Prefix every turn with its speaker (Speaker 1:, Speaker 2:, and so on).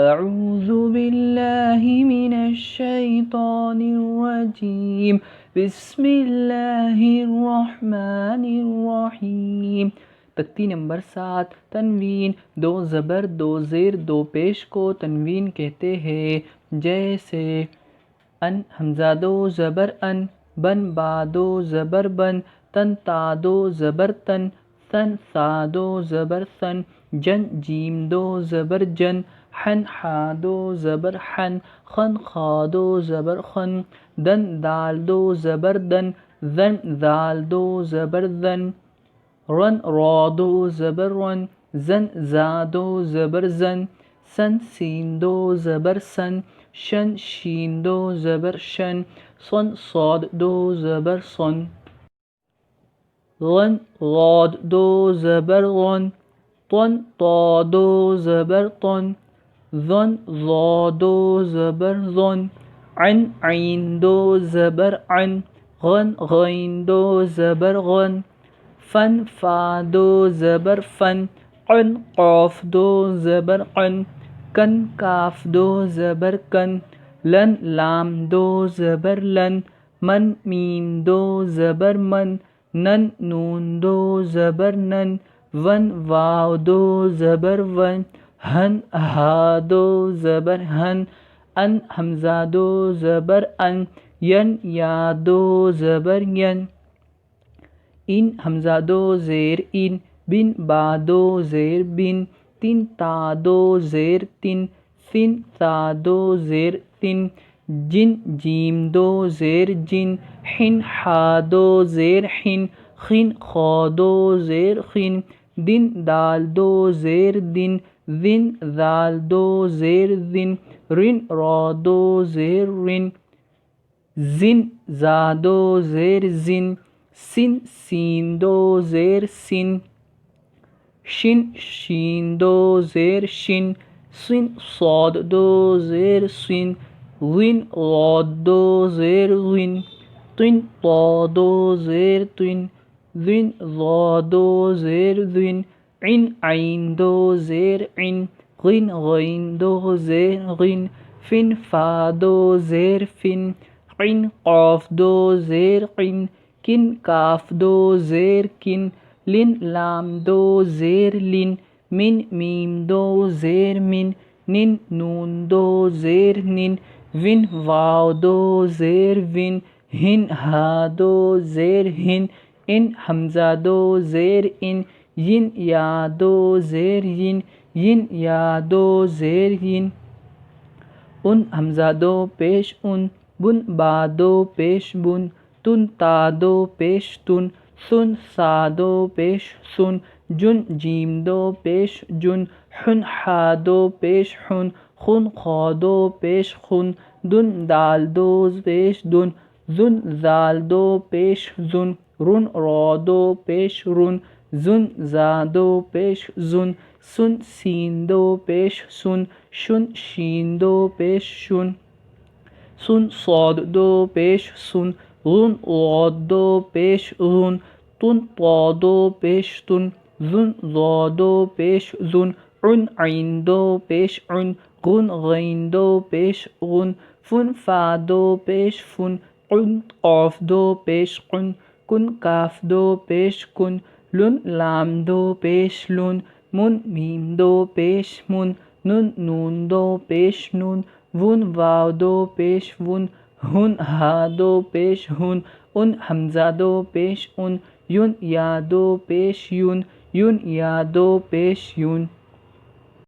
Speaker 1: اعوذ باللہ من الشیطان الرجیم بسم اللہ الرحمن الرحیم۔ تختی نمبر 7 تنوین، 2 زبر 2 زیر 2 پیش کو تنوین کہتے ہیں، جیسے ان حمزہ 2 زبر ان، بن با 2 زبر بن، تن تا 2 زبر تن، ثن ثا 2 زبر ثن، جن جیم 2 زبر جن، حن حا 2 زبر حن، خن خا 2 زبر خن، دن دال 2 زبر دن، ذن ذال 2 زبر ذن، رن را 2 زبر رن، زن زا 2 زبر زن، سن سین 2 زبر سن، شن شین 2 زبر شن، صن صاد 2 زبر صن، غن غاد 2 زبر غن، طن طا 2 زبر طن، ظن ظا 2 زبر ظن، عن عین 2 زبر عن، غن غین 2 زبر غن، فن فا 2 زبر فن، قن قاف 2 زبر قن، کن کاف 2 زبر کن، لن لام 2 زبر لن، من میم 2 زبر من، نن نون 2 زبر نن، ون واو 2 زبر ون، ہن ہا 2 زبر ہن، ان حمزہ 2 زبر ان، ین یا 2 زبر ین، ان حمزہ 2 زیر ان، بن با 2 زیر بن، تن تا 2 زیر تن، ثن ثا 2 زیر تن، جن جیم 2 زیر جن، حن حا 2 زیر حن، خن خا 2 زیر خن، دن دال 2 زیر دن، ذن ذال 2 زیر ذن، رن را 2 زیر رن، زن زا 2 زیر زن، سن سین 2 زیر سن، شن شین 2 زیر شن، سن صاد 2 زیر سن، غن غاد 2 زیر غن، طن طا 2 زیر طن، ذن ظا 2 زیر ذن، عن عین 2 زیر عن، غن غین 2 زیر غن، فن فا 2 زیر فن، قن قاف 2 زیر قن، کن کاف 2 زیر کن، لن لام 2 زیر لن، من میم 2 زیر من، نن نون 2 زیر نن، ون واو 2 زیر ون، ہن ہا 2 زیر ہن، ان حمزہ 2 زیر ان، ین یا 2 زیر ین، ین یا 2 زیر ین، ان حمزہ 2 پیش ان، بن با 2 پیش بن، تن تا 2 پیش تن، ثن سا 2 پیش سن، جن جیم 2 پیش جن، حن حا 2 پیش حن، خن خا 2 پیش خن، دن دال 2 پیش دن، ذن ذال 2 پیش ذن، رن را 2 پیش رن، زن زا 2 پیش زن، سن سین 2 پیش سن، شن شین 2 پیش شن، سن صاد 2 پیش سن، غن غاد 2 پیش غن، طن طا 2 پیش طن، ذن ظا 2 پیش ذن، عن عین 2 پیش عن، غن غین 2 پیش غن، فن فا 2 پیش فن، قن قاف 2 پیش قن، کن کاف 2 پیش کن، لن لام 2 پیش لن، من میم 2 پیش من، نن نون 2 پیش نن، ون واو 2 پیش ون، ہن ہا 2 پیش ہن، ان حمزہ 2 پیش ان، یون یا 2 پیش یون، یون یا 2 پیش یون۔